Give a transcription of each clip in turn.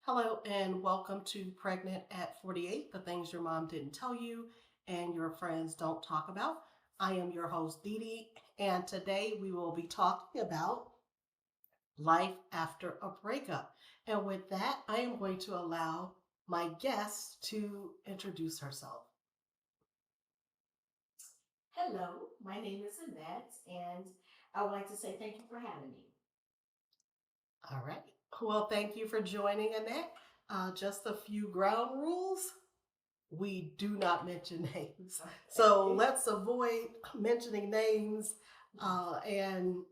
Hello and welcome to Pregnant at 48, the things your mom didn't tell you and your friends don't talk about. I am your host, Dee Dee, and today we will be talking about life after a breakup. And with that, I am going to allow my guest to introduce herself. Hello, my name is Annette, and I would like to say thank you for having me. All right. Well, thank you for joining, Annette. Just a few ground rules. We do not mention names. So Okay. let's avoid mentioning names and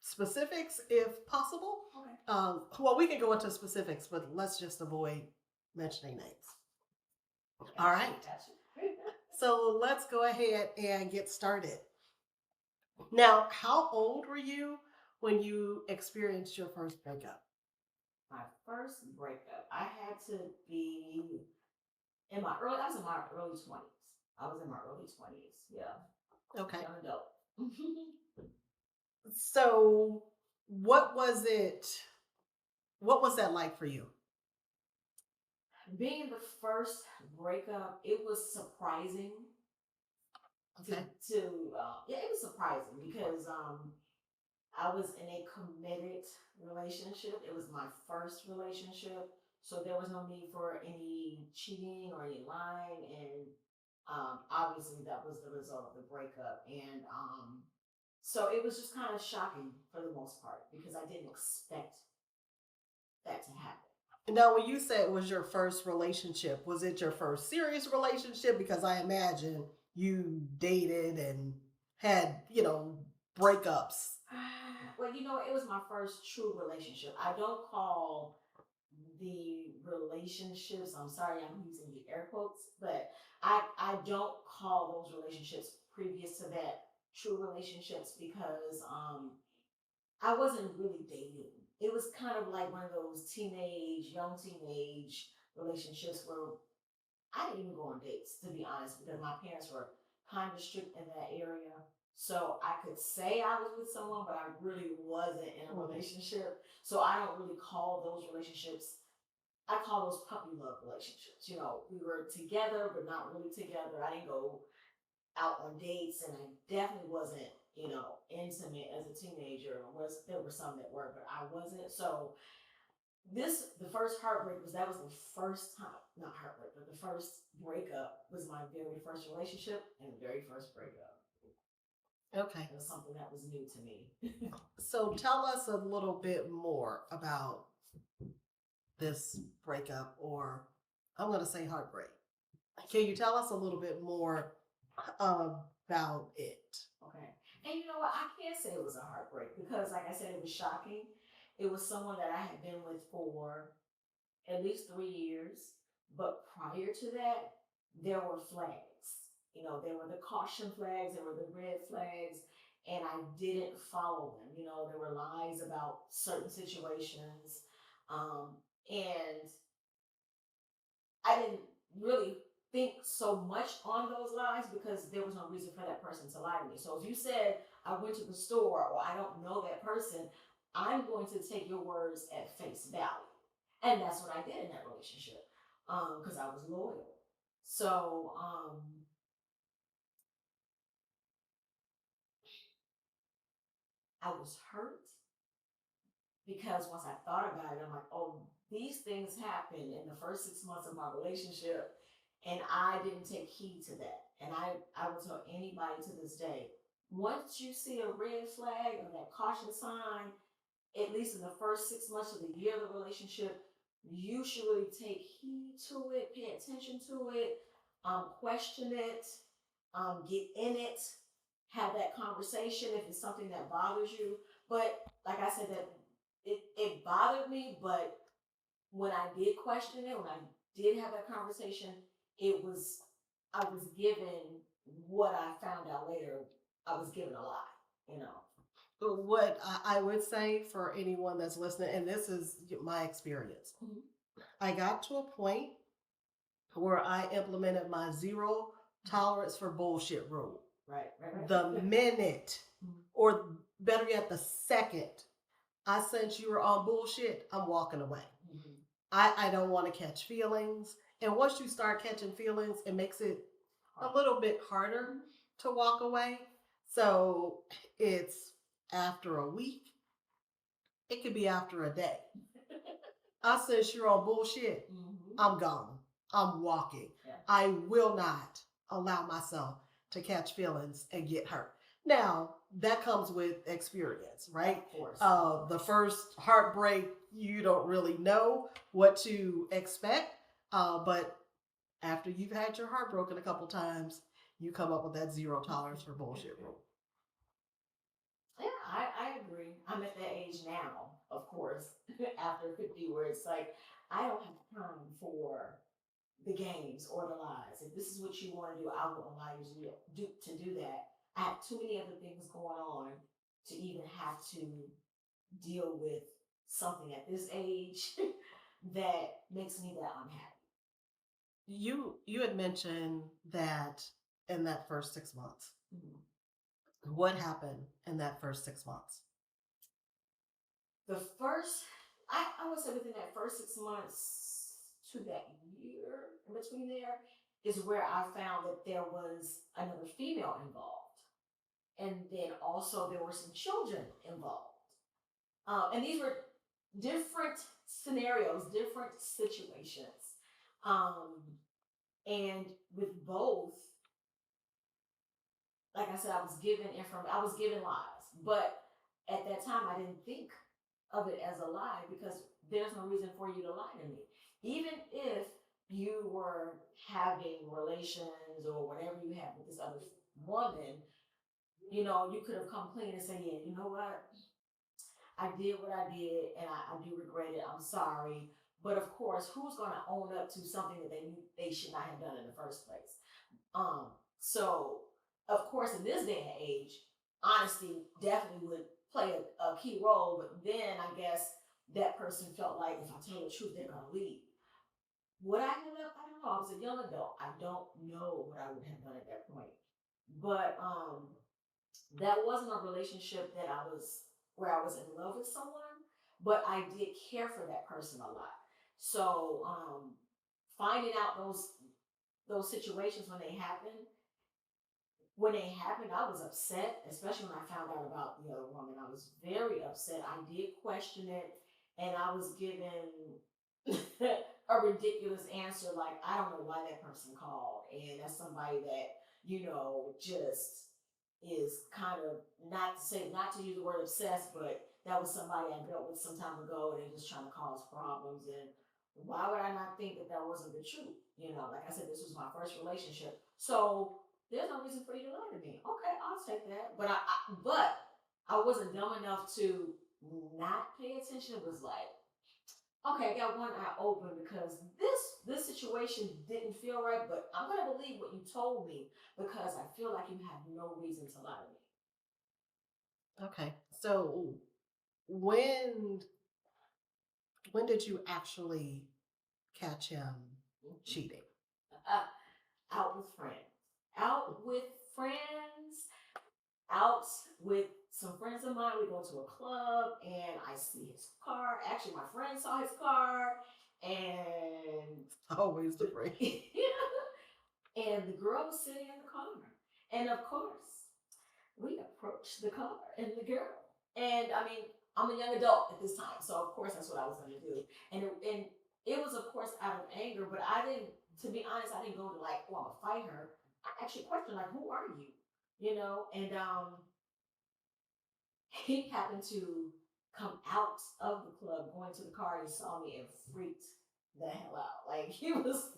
specifics if possible. Okay. Well, we can go into specifics, but let's just avoid mentioning names. All Gotcha, right. gotcha. So let's go ahead and get started. Now, how old were you when you experienced your first breakup? My first breakup, I had to be I was in my early 20s. I was in my early 20s, yeah, Okay. young adult. So, what was it? What was that like for you? Being the first breakup, it was surprising to, Okay. yeah, it was surprising because I was in a committed relationship. It was my first relationship. So there was no need for any cheating or any lying. And obviously, that was the result of the breakup. And so it was just kind of shocking for the most part because I didn't expect that to happen. Now, when you said it was your first relationship, was it your first serious relationship? Because I imagine you dated and had, breakups. Well, it was my first true relationship. I don't call the relationships, I'm sorry I'm using the air quotes, but I don't call those relationships previous to that true relationships because I wasn't really dating. It was kind of like one of those young teenage relationships where I didn't even go on dates, to be honest, because my parents were kind of strict in that area. So I could say I was with someone, but I really wasn't in a relationship. So I don't really call those relationships, I call those puppy love relationships. We were together, but not really together. I didn't go out on dates, and I definitely wasn't, intimate as a teenager. There were some that were, but I wasn't. So the first heartbreak that was the first time, not heartbreak, but the first breakup was my very first relationship and the very first breakup. Okay. It was something that was new to me. So tell us a little bit more about this breakup, or I'm going to say heartbreak. Can you tell us a little bit more about it? Okay. And you know what? I can't say it was a heartbreak because, like I said, it was shocking. It was someone that I had been with for at least 3 years. But prior to that, there were flags. There were the caution flags, there were the red flags, and I didn't follow them. There were lies about certain situations. And I didn't really think so much on those lies because there was no reason for that person to lie to me. So if you said I went to the store or I don't know that person, I'm going to take your words at face value. And that's what I did in that relationship because I was loyal. So I was hurt because once I thought about it, I'm like, oh, these things happened in the first 6 months of my relationship, and I didn't take heed to that. And I will tell anybody to this day, once you see a red flag or that caution sign, at least in the first 6 months of the year of the relationship, you should really take heed to it, pay attention to it, question it, get in it, have that conversation if it's something that bothers you. But like I said, that it bothered me, but when I did question it, when I did have that conversation, it was I was given what I found out later. I was given a lie, you know. What I would say for anyone that's listening, and this is my experience, Mm-hmm. I got to a point where I implemented my zero tolerance for bullshit rule. Right, right, right. The minute, or better yet, the second I sense you were on bullshit, I'm walking away. I don't want to catch feelings. And once you start catching feelings, it makes it a little bit harder to walk away. So it's after a week, it could be after a day. I said, you're on bullshit. I'm gone. I'm walking. Yeah. I will not allow myself to catch feelings and get hurt. Now, that comes with experience, right? Of course. The first heartbreak, you don't really know what to expect. But after you've had your heart broken a couple times, you come up with that zero tolerance for bullshit rule. Yeah, I agree. I'm at that age now, of course, after 50, where it's like, I don't have time for the games or the lies. If this is what you want to do, I will allow you to do that. I have too many other things going on to even have to deal with something at this age that makes me that unhappy. You had mentioned that in that first 6 months. What happened in that first 6 months? The first, I would say within that first 6 months to that year, in between there, is where I found that there was another female involved. And then also there were some children involved. And these were different scenarios, different situations. Um, and with both, like I said, I was given lies. But at that time, I didn't think of it as a lie because there's no reason for you to lie to me. Even if you were having relations or whatever you had with this other woman, you could have come clean and say, yeah, you know what? I did what I did and I do regret it. I'm sorry. But of course, who's going to own up to something that they should not have done in the first place? Um, so of course, in this day and age, honesty definitely would play a key role. But then I guess that person felt like if I tell the truth, they're gonna leave. Would I have left? I don't know. I was a young adult. I don't know what I would have done at that point. But that wasn't a relationship that I was where I was in love with someone, but I did care for that person a lot. So finding out those situations when they happened, I was upset, especially when I found out about the other woman. I was very upset. I did question it, and I was given a ridiculous answer like, I don't know why that person called. And that's somebody that, just is kind of not to use the word obsessed, but that was somebody I dealt with some time ago and they're just trying to cause problems. And why would I not think that that wasn't the truth? Like I said, this was my first relationship. So there's no reason for you to lie to me. Okay, I'll take that. But I wasn't dumb enough to not pay attention. It was like, okay, I got one eye open because this situation didn't feel right, but I'm gonna believe what you told me because I feel like you have no reason to lie to me. Okay. So when when did you actually catch him cheating? Uh, out with friends. Out with friends. Out with some friends of mine. We go to a club and I see his car. Actually, my friend saw his car and always the friend. And the girl was sitting in the car. And of course, we approached the car and the girl. And I mean, I'm a young adult at this time, so of course that's what I was going to do. And it was of course out of anger, but I didn't. To be honest, I didn't go to like, oh, I'm gonna fight her. I actually questioned like, who are you? And he happened to come out of the club, going to the car, and he saw me and freaked the hell out. Like he was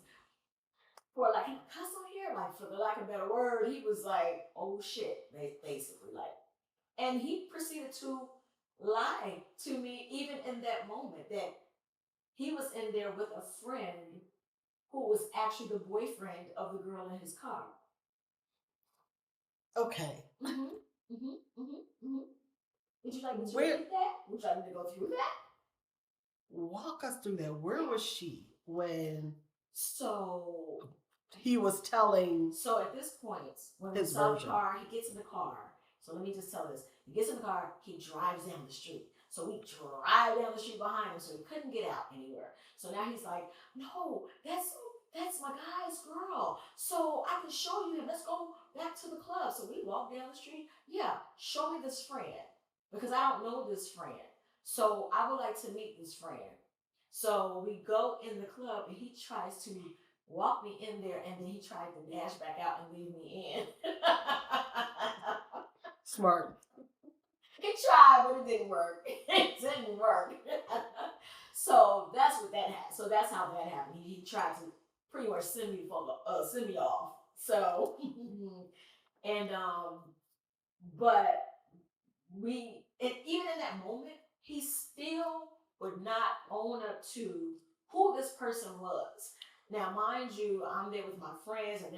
for like, cuss on here, like for the lack of a better word, he was like, oh shit, basically like, and he proceeded to lie to me even in that moment that he was in there with a friend who was actually the boyfriend of the girl in his car. Okay. Would you like me to repeat that? Would you like me to go through that? Walk us through that. Where was she when So he was telling? So at this point, when the car, he gets in the car. So let me just tell this. He gets in the car, he drives down the street. So we drive down the street behind him, so he couldn't get out anywhere. So now he's like, no, that's my guy's girl. So I can show you him. Let's go back to the club. So we walk down the street. Yeah, show me this friend because I don't know this friend. So I would like to meet this friend. So we go in the club and he tries to walk me in there and then he tried to dash back out and leave me in. Smart. He tried, but it didn't work. It didn't work. So that's what that happened. So that's how that happened. He tried to pretty much send me off. So and but we and even in that moment, he still would not own up to who this person was. Now, mind you, I'm there with my friends, and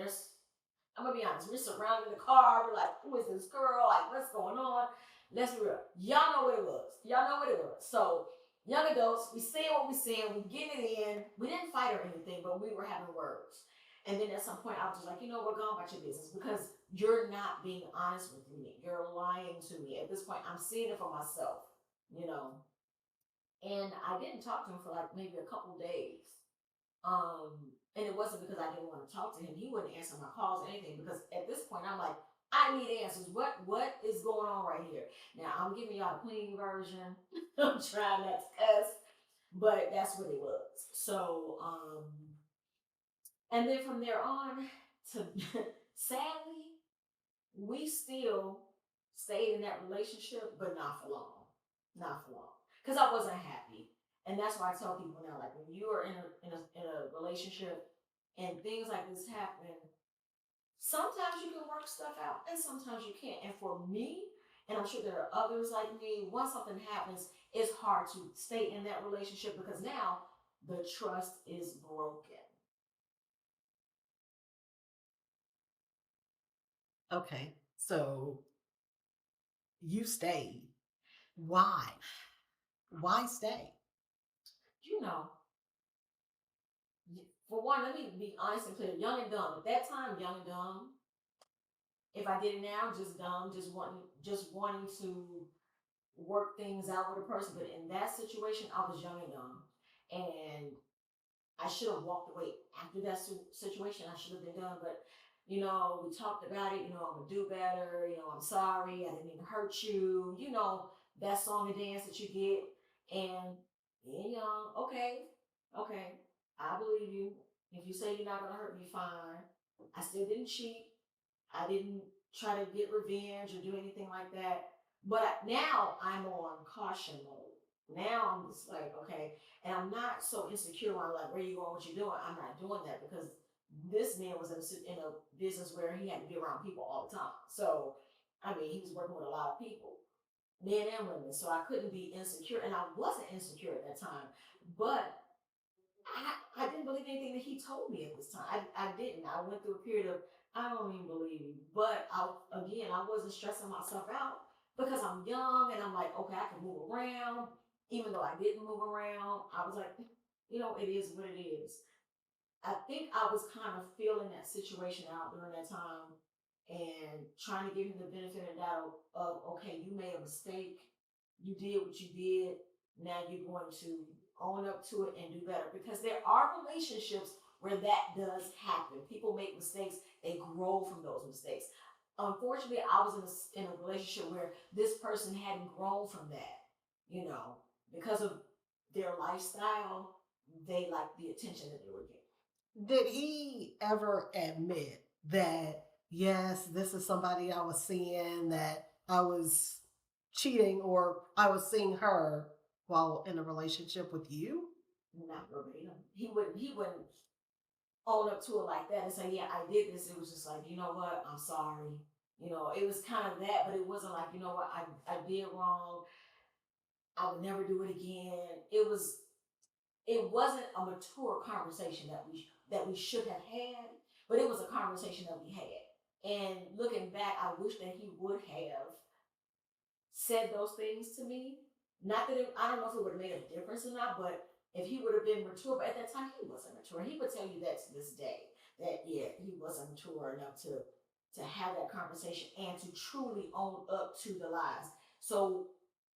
I'm gonna be honest, we're surrounding the car. We're like, who is this girl? Like, what's going on? Let's be real. Y'all know what it was. Y'all know what it was. So, young adults, we saying what we saying, we getting it in. We didn't fight or anything, but we were having words. And then at some point, I was just like, you know, we're going about your business because you're not being honest with me. You're lying to me. At this point, I'm seeing it for myself, you know. And I didn't talk to him for like maybe a couple days. And it wasn't because I didn't want to talk to him. He wouldn't answer my calls or anything because at this point I'm like, I need answers. What is going on right here? Now I'm giving y'all the clean version. I'm trying not to cuss, but that's what it was. So and then from there on to sadly, we still stayed in that relationship, but not for long. Not for long. Because I wasn't happy. And that's why I tell people now, like when you are in a relationship and things like this happen, sometimes you can work stuff out and sometimes you can't. And for me, and I'm sure there are others like me, once something happens, it's hard to stay in that relationship because now the trust is broken. Okay. So you stayed. Why? Why stay? You know, for one, let me be honest and clear. Young and dumb. At that time, young and dumb. If I did it now, just dumb, just wanting to work things out with a person. But in that situation, I was young and dumb, and I should have walked away after that situation. I should have been done, but we talked about it. I'm gonna do better. I'm sorry. I didn't mean to hurt you. That song and dance that you get, and being young. Okay, okay, I believe you. If you say you're not gonna hurt me, fine. I still didn't cheat. I didn't try to get revenge or do anything like that. But now I'm on caution mode. Now I'm just like, okay, and I'm not so insecure when I'm like, where you going, what you doing? I'm not doing that because this man was in a business where he had to be around people all the time. So, I mean, he was working with a lot of people, men and women. So I couldn't be insecure, and I wasn't insecure at that time. But I didn't believe anything that he told me at this time. I didn't. I went through a period of I don't even believe you. But I wasn't stressing myself out because I'm young and I'm like, okay, I can move around. Even though I didn't move around, I was like, it is what it is. I think I was kind of feeling that situation out during that time and trying to give him the benefit of the doubt of, okay, you made a mistake, you did what you did, now you're going to own up to it and do better. Because there are relationships where that does happen. People make mistakes, they grow from those mistakes. Unfortunately, I was in a relationship where this person hadn't grown from that, because of their lifestyle, they liked the attention that they were getting. Did he ever admit that, yes, this is somebody I was seeing, that I was cheating or I was seeing her while in a relationship with you? Not verbatim. He wouldn't own up to it like that and say, yeah, I did this. It was just like, you know what, I'm sorry. It was kind of that, but it wasn't like, you know what, I did wrong. I would never do it again. It wasn't a mature conversation that we should have had, but it was a conversation that we had. And looking back, I wish that he would have said those things to me. Not that I don't know if it would have made a difference or not, but if he would have been mature, but at that time he wasn't mature. He would tell you that to this day that yeah, he wasn't mature enough to have that conversation and to truly own up to the lies. So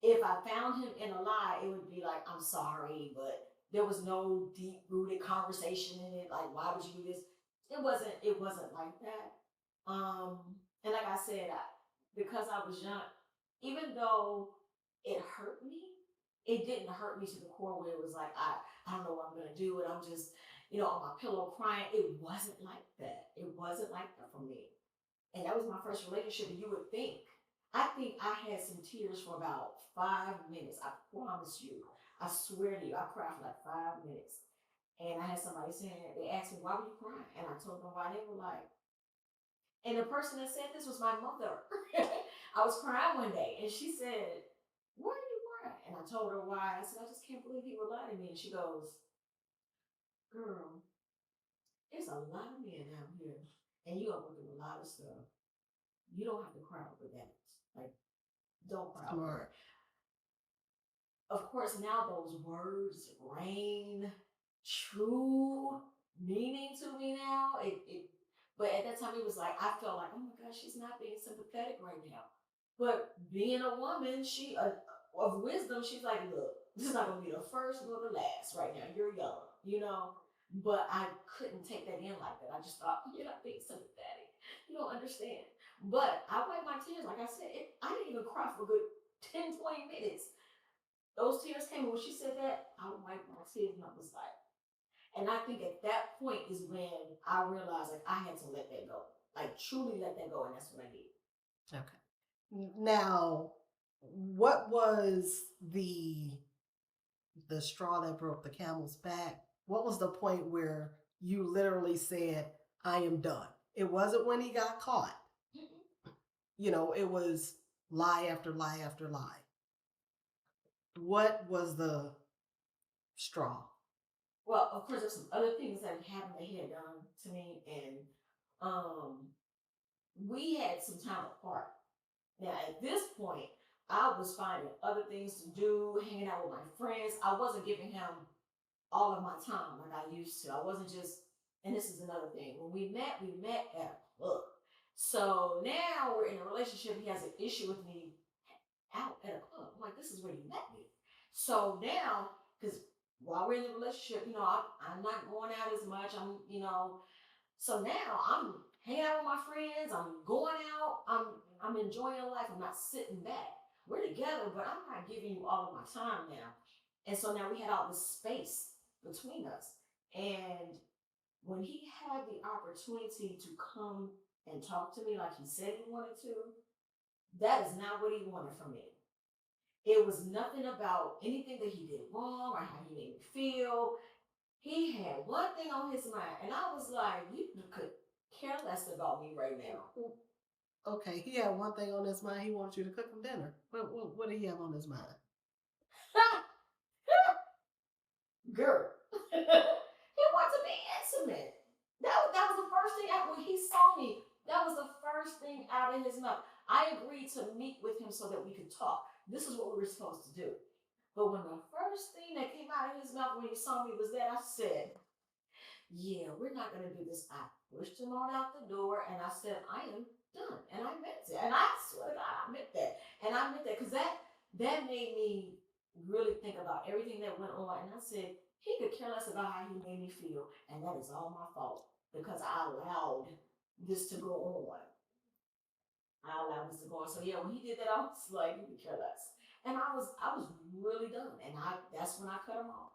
if I found him in a lie, it would be like, I'm sorry, but there was no deep rooted conversation in it. Like, why would you do this? It wasn't like that. Um, and like I said, because I was young, even though it hurt me, it didn't hurt me to the core where it was like, I don't know what I'm gonna do, and I'm just, on my pillow crying. It wasn't like that. It wasn't like that for me. And that was my first relationship. And you would think, I think I had some tears for about 5 minutes. I promise you. I swear to you, I cried for like 5 minutes. And I had somebody saying, they asked me, why were you crying? And I told them why. They were like, and the person that said this was my mother. I was crying one day and she said, why are you crying? And I told her why. I said, I just can't believe he would lie to me. And she goes, girl, there's a lot of men out here and you are going through a lot of stuff. You don't have to cry over that. Like, don't cry over it. Of course, now those words reign true meaning to me now. But at that time, it was like, I felt like, oh my gosh, she's not being sympathetic right now. But being a woman, she of wisdom, she's like, look, this is not gonna be the first nor the last right now. You're young. But I couldn't take that in like that. I just thought, you're not being sympathetic. You don't understand. But I wiped my tears. Like I said, I didn't even cry for a good 10, 20 minutes. Those tears came, and when she said that, I wiped my tears and I was like, and I think at that point is when I realized like I had to let that go. Like truly let that go, and that's what I did. Okay. Now, what was the straw that broke the camel's back? What was the point where you literally said, I am done? It wasn't when he got caught. It was lie after lie after lie. What was the straw? Well, of course, there's some other things that happened that he had done to me, and um, we had some time apart. Now, at this point, I was finding other things to do, hanging out with my friends. I wasn't giving him all of my time like I used to. I wasn't just, and this is another thing. When we met at a club. So now we're in a relationship. He has an issue with me out at a club. I'm like, this is where you met me. So now, because while we're in the relationship, I'm not going out as much. So now I'm hanging out with my friends. I'm going out. I'm enjoying life. I'm not sitting back. We're together, but I'm not giving you all of my time now. And so now we had all this space between us. And when he had the opportunity to come and talk to me like he said he wanted to, that is not what he wanted from me. It was nothing about anything that he did wrong or how he made me feel. He had one thing on his mind, and I was like, you could care less about me right now. Okay, he had one thing on his mind. He wants you to cook him dinner. What did he have on his mind? Girl, he wanted to be intimate. That was the first thing when he saw me. That was the first thing out of his mouth. I agreed to meet with him so that we could talk. This is what we were supposed to do. But when the first thing that came out of his mouth when he saw me was that, I said, yeah, we're not going to do this. I pushed him on out the door and I said, I am done. And I meant it. And I swear to God, I meant that. And I meant that because that made me really think about everything that went on. And I said, he could care less about how he made me feel. And that is all my fault because I allowed this to go on. I allowed this to go on. So yeah, when he did that, I was like, he could care less. And I was really done. And that's when I cut him off.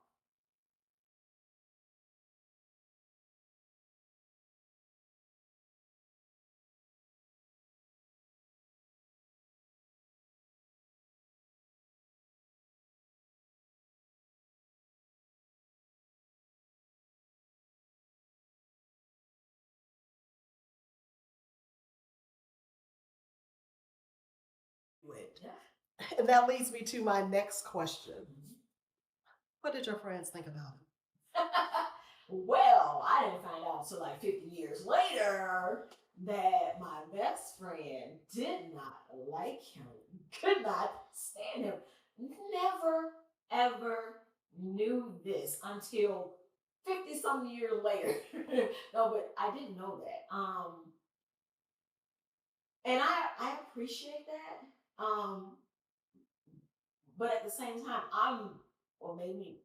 Yeah. And that leads me to my next question. What did your friends think about him? Well, I didn't find out until like 50 years later that my best friend did not like him, could not stand him. Never, ever knew this until 50 something years later. No, but I didn't know that. And I appreciate that. But at the same time, or maybe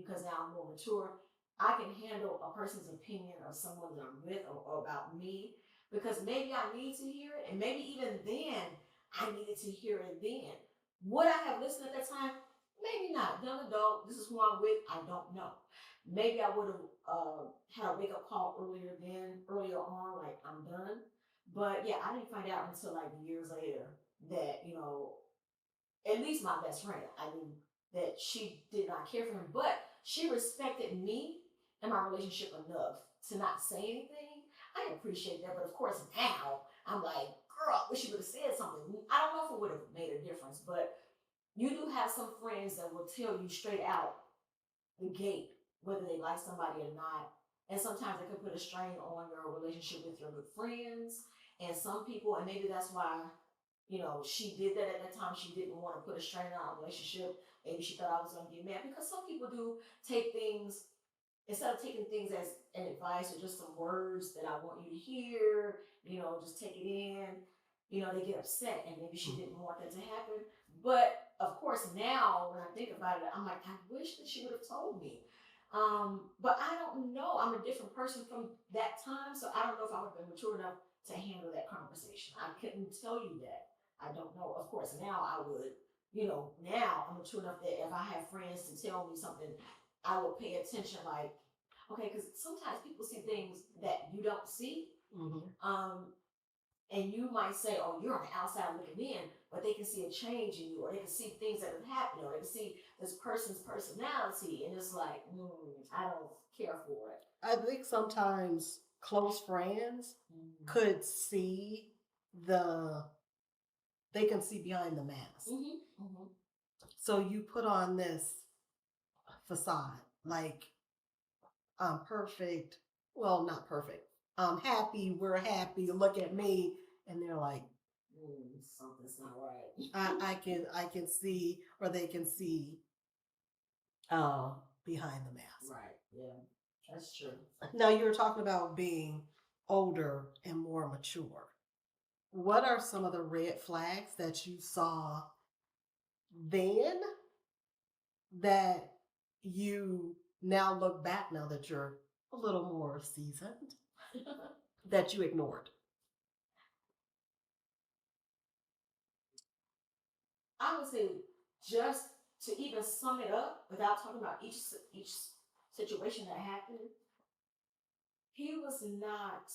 because now I'm more mature, I can handle a person's opinion of someone that I'm with, or about me, because maybe I need to hear it, and maybe even then I needed to hear it then. Would I have listened at that time? Maybe not. Young adult, this is who I'm with. I don't know. Maybe I would have had a wake up call earlier on, like I'm done. But yeah, I didn't find out until like years later that, at least my best friend, I knew that she did not care for him, but she respected me and my relationship enough to not say anything. I appreciate that, but of course now I'm like, girl, I wish you would have said something. I don't know if it would have made a difference, but you do have some friends that will tell you straight out the gate whether they like somebody or not. And sometimes it can put a strain on your relationship with your good friends. And some people, and maybe that's why, she did that at that time. She didn't want to put a strain on our relationship. Maybe she thought I was going to get mad, because some people do take things, instead of taking things as an advice or just some words that I want you to hear, just take it in, they get upset, and maybe she didn't want that to happen. But of course, now when I think about it, I'm like, I wish that she would have told me. But I don't know. I'm a different person from that time, so I don't know if I would have been mature enough to handle that conversation. I couldn't tell you that. I don't know. Of course, now I would. Now I'm mature enough that if I have friends to tell me something, I will pay attention. Like, okay, because sometimes people see things that you don't see. Mm-hmm. And you might say, "Oh, you're on the outside looking in," but they can see a change in you, or they can see things that have happened, or they can see this person's personality, and it's like, I don't care for it. I think sometimes close friends could see the they can see behind the mask. Mm-hmm. Mm-hmm. So you put on this facade, like I'm perfect. Well, not perfect. I'm happy. We're happy. Look at me, and they're like, something's not right. I can see, or they can see behind the mask. Right. Yeah. That's true. Now you were talking about being older and more mature. What are some of the red flags that you saw then that you now look back, now that you're a little more seasoned, that you ignored? I would say, just to even sum it up without talking about each situation that happened, he was not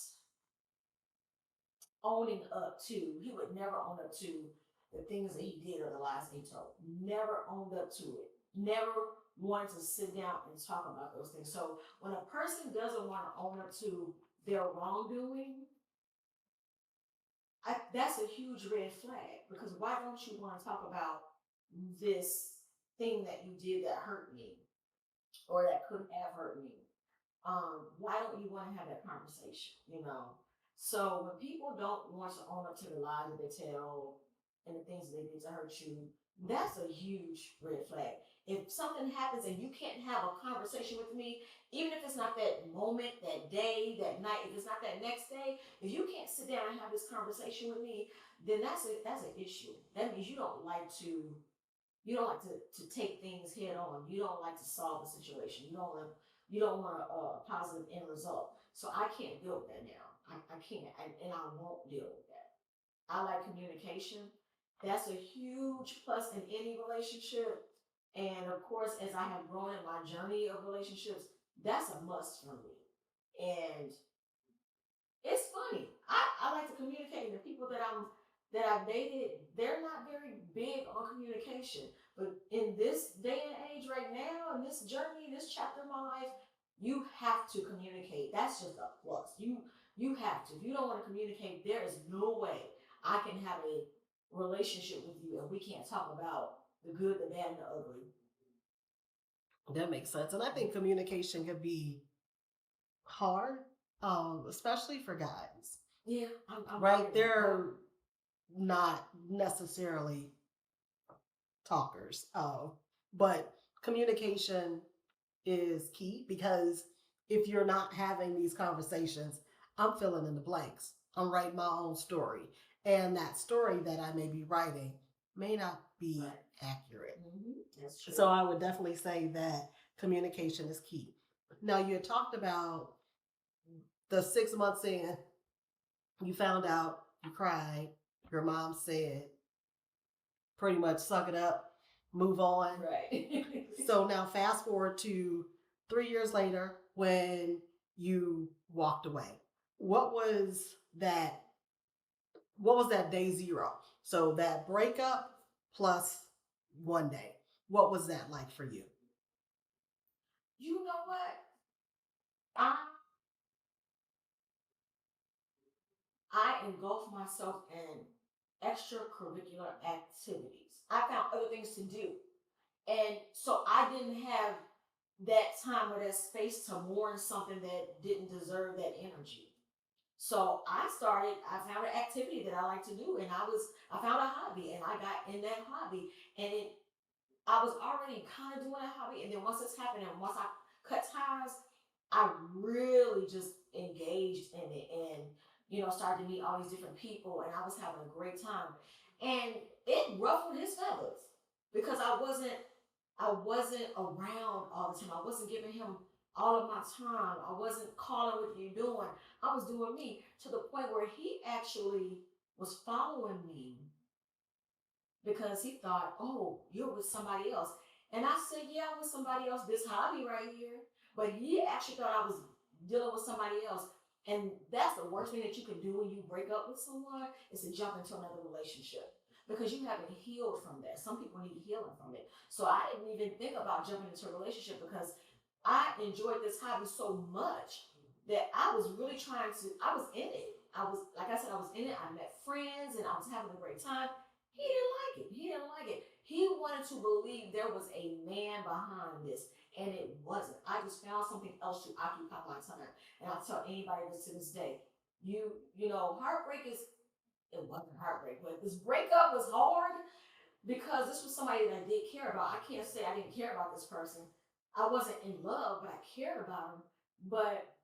owning up to. He would never own up to the things that he did or the lies that he told. Never owned up to it. Never wanted to sit down and talk about those things. So when a person doesn't want to own up to their wrongdoing, that's a huge red flag, because why don't you want to talk about this thing that you did that hurt me, or that could have hurt me? Why don't you want to have that conversation? So when people don't want to own up to the lies that they tell and the things that they did to hurt you, that's a huge red flag. If something happens and you can't have a conversation with me, even if it's not that moment, that day, that night, if it's not that next day, if you can't sit down and have this conversation with me, then that's an issue. That means you don't like to take things head on. You don't like to solve the situation. You don't want a positive end result. So I can't deal with that now. I can't, and I won't deal with that. I like communication. That's a huge plus in any relationship. And of course, as I have grown in my journey of relationships, that's a must for me. And it's funny. I like to communicate. And the people that I've dated, they're not very big on communication. But in this day and age right now, in this journey, this chapter of my life, you have to communicate. That's just a plus. You have to. If you don't want to communicate, there is no way I can have a relationship with you and we can't talk about the good, the bad, and the ugly. That makes sense. And I think communication can be hard, especially for guys. Yeah, right? They're not necessarily talkers, but communication is key, because if you're not having these conversations, I'm filling in the blanks. I'm writing my own story. And that story that I may be writing may not be accurate. That's true. So I would definitely say that communication is key. Now, you had talked about the 6 months in, you found out, you cried, your mom said, pretty much suck it up, move on. Right. So now, fast forward to 3 years later when you walked away. What was that? What was that day zero? So that breakup plus one day. What was that like for you? You know what? I I engulf myself in extracurricular activities. I found other things to do. And so I didn't have that time or that space to mourn something that didn't deserve that energy. So I found an activity that I like to do, and I found a hobby, and I got in that hobby, and I was already kind of doing a hobby, and then once this happened, and once I cut ties, I really just engaged in it, and started to meet all these different people, and I was having a great time, and it ruffled his feathers because I wasn't around all the time. I wasn't giving him all of my time. I wasn't calling what you doing. I was doing me to the point where he actually was following me because he thought, oh, you're with somebody else. And I said, yeah, I'm with somebody else, this hobby right here. But he actually thought I was dealing with somebody else. And that's the worst thing that you can do when you break up with someone is to jump into another relationship because you haven't healed from that. Some people need healing from it. So I didn't even think about jumping into a relationship because I enjoyed this hobby so much that I was really I was in it. Like I said, I was in it. I met friends and I was having a great time. He didn't like it. He didn't like it. He wanted to believe there was a man behind this, and it wasn't. I just found something else to occupy my time. And I tell anybody this to this day. Heartbreak is it wasn't heartbreak, but this breakup was hard because this was somebody that I did care about. I can't say I didn't care about this person. I wasn't in love, but I cared about him. But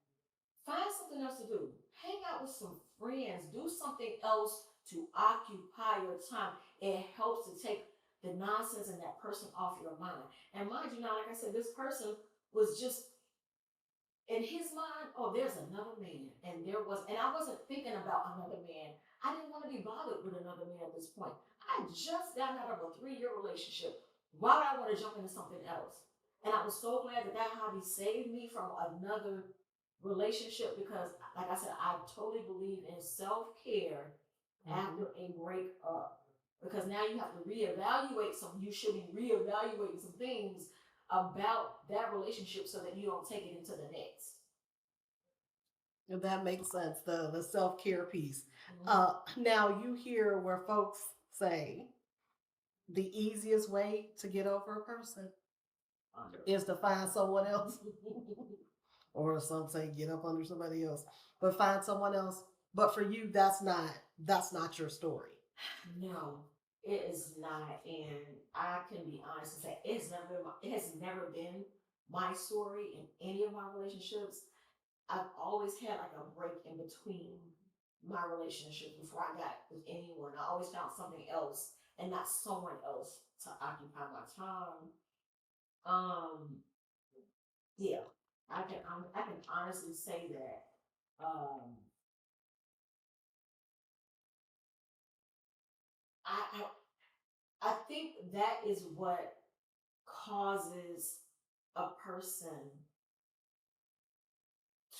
find something else to do. Hang out with some friends. Do something else to occupy your time. It helps to take the nonsense and that person off your mind. And mind you, now, like I said, this person was just in his mind, oh, there's another man. And I wasn't thinking about another man. I didn't want to be bothered with another man at this point. I just got out of a 3 year relationship. Why would I want to jump into something else? And I was so glad that that hobby saved me from another relationship because, like I said, I totally believe in self care after a breakup. Because now you have to reevaluate you should be reevaluating some things about that relationship so that you don't take it into the next. If that makes sense, the self care piece. Now you hear where folks say the easiest way to get over a person is to find someone else, or some say get up under somebody else, but find someone else. But for you, that's not your story. No, it is not, and I can be honest and say it has never been my story in any of my relationships. I've always had like a break in between my relationship before I got with anyone. I always found something else and not someone else to occupy my time. Um, yeah, I can honestly say that. Um, I I think that is what causes a person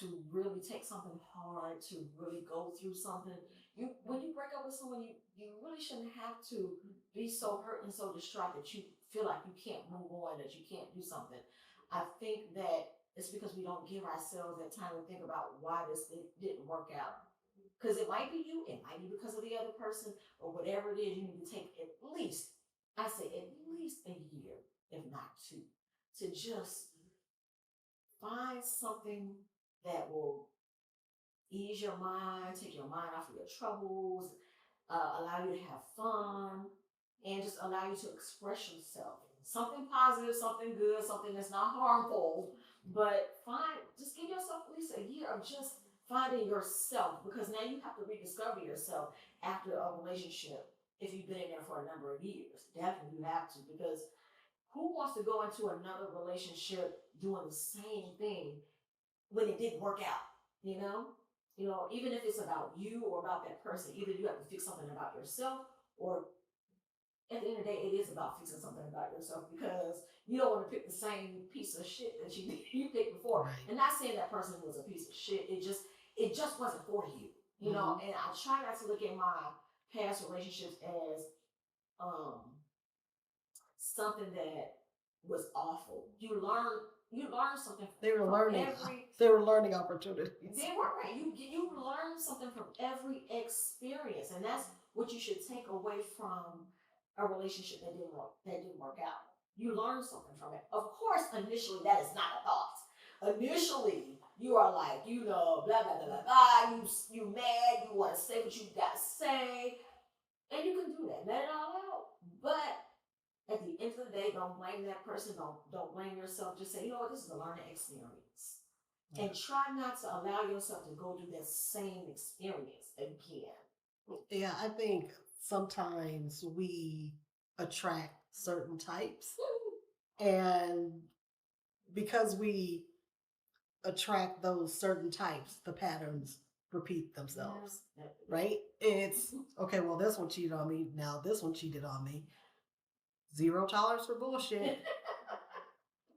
to really take something hard, to really go through something. When you break up with someone, you really shouldn't have to be so hurt and so distraught that you feel like you can't move on, that you can't do something. I think that it's because we don't give ourselves that time to think about why this thing didn't work out. Because it might be you, it might be because of the other person, or whatever it is, you need to take at least, I say at least a year, if not two, to just find something that will ease your mind, take your mind off of your troubles, allow you to have fun, and just allow you to express yourself. Something positive, something good, something that's not harmful, but just give yourself at least a year of just finding yourself because now you have to rediscover yourself after a relationship. if you've been in there for a number of years. Definitely you have to, because who wants to go into another relationship doing the same thing when it didn't work out? You know? Even if it's about you or about that person, either you have to fix something about yourself, or at the end of the day, it is about fixing something about yourself, because you don't want to pick the same piece of shit that you picked before. Right. And not saying that person was a piece of shit. It just wasn't for you. And I try not to look at my past relationships as something that was awful. You learn something. They were from learning. Every They were learning opportunities. They were right. You learn something from every experience, and that's what you should take away from a relationship that didn't work out. You learn something from it. Of course, initially that is not a thought. Initially, you are like, blah blah blah blah blah. You mad. You want to say what you got to say, and you can do that. Let it all out. But at the end of the day, don't blame that person. Don't blame yourself. Just say, you know what, this is a learning experience. And try not to allow yourself to go through that same experience again. Yeah, I think sometimes we attract certain types, and because we attract those certain types, the patterns repeat themselves, right? It's okay, well, this one cheated on me. Now this one cheated on me. Zero tolerance for bullshit.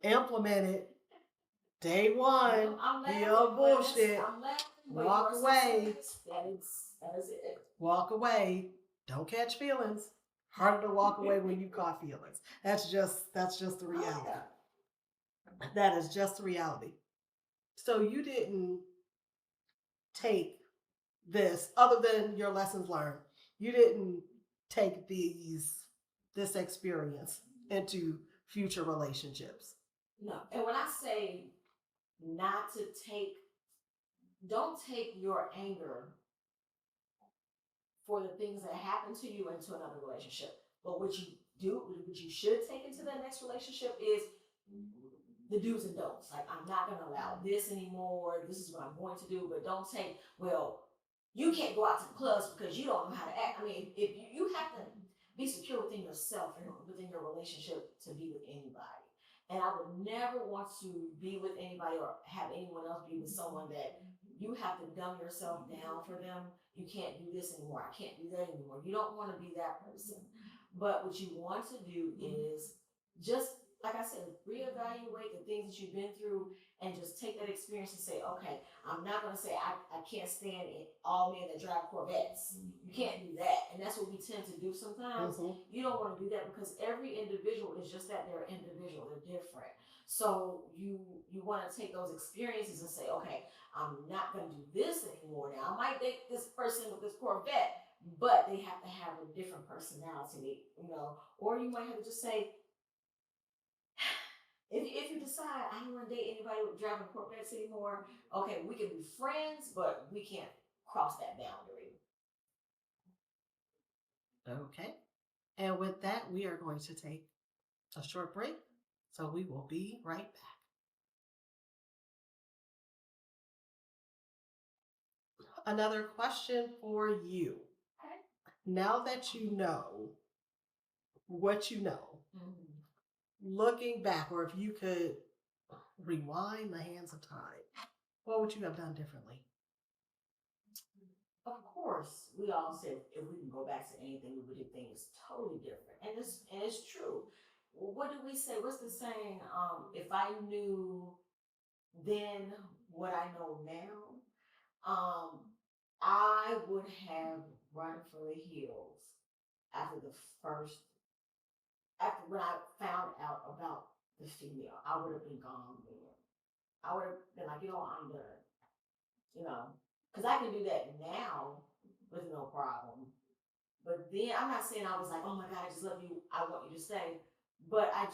Implement it. Day one, be on bullshit. Walk away. That is it. Walk away. Don't catch feelings. Harder to walk away when you caught feelings. That's just the reality. That is just the reality. So you didn't take this, other than your lessons learned, you didn't take this experience into future relationships. No. And when I say not to take, don't take your anger for the things that happen to you into another relationship. But what you should take into that next relationship is the do's and don'ts. Like, I'm not going to allow this anymore. This is what I'm going to do. But don't say, well, you can't go out to the clubs because you don't know how to act. I mean, if you have to be secure within yourself and within your relationship to be with anybody. And I would never want to be with anybody or have anyone else be with someone that you have to dumb yourself down for them. You can't do this anymore. I can't do that anymore. You don't want to be that person. But what you want to do is just, like I said, reevaluate the things that you've been through, and just take that experience and say, okay, I'm not going to say I can't stand it, all men that drive Corvettes. You can't do that. And that's what we tend to do sometimes. You don't want to do that, because every individual is just that. They're individual. They're different. So you want to take those experiences and say, okay, I'm not going to do this anymore now. I might date this person with this Corvette, but they have to have a different personality, Or you might have to just say, if you decide I don't want to date anybody with driving Corvettes anymore, okay, we can be friends, but we can't cross that boundary. Okay. And with that, we are going to take a short break. So we will be right back. Another question for you. Okay. Now that you know what you know, looking back, or if you could rewind the hands of time, what would you have done differently? Of course, we all said if we can go back to anything, we would do things totally different, and it's true. What do we say? What's the saying? If I knew then what I know now, I would have run for the hills after the first, after when I found out about the female. I would have been gone then. I would have been like, I'm done, because I can do that now with no problem. But then I'm not saying I was like, oh my God, I just love you. I want you to stay. But I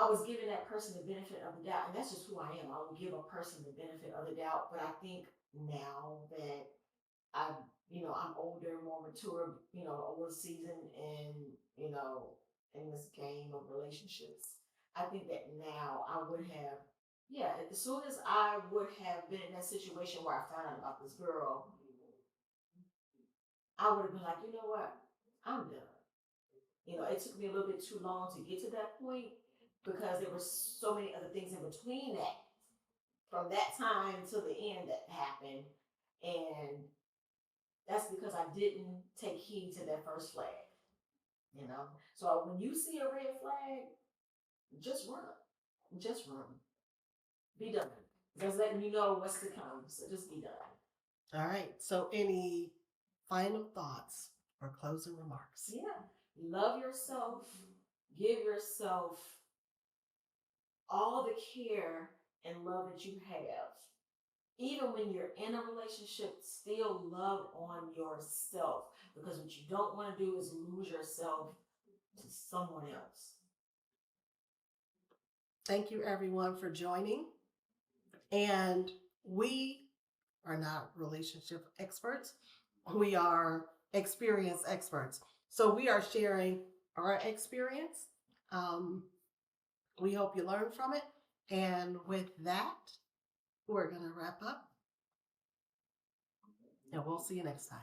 was giving that person the benefit of the doubt. And that's just who I am. I will give a person the benefit of the doubt. But I think now that I'm older, more mature, over seasoned, and, in this game of relationships, I think that now I would have, yeah, as soon as I would have been in that situation where I found out about this girl, I would have been like, you know what, I'm done. It took me a little bit too long to get to that point because there were so many other things in between that, from that time to the end that happened. And that's because I didn't take heed to that first flag. So when you see a red flag, just run. Just run. Be done. Just letting you know what's to come. So just be done. All right. So, any final thoughts or closing remarks? Yeah. Love yourself. Give yourself all the care and love that you have. Even when you're in a relationship, still love on yourself, because what you don't want to do is lose yourself to someone else. Thank you, everyone, for joining. And we are not relationship experts, we are experience experts. So, we are sharing our experience. Um, we hope you learn from it. And with that, we're going to wrap up, and we'll see you next time.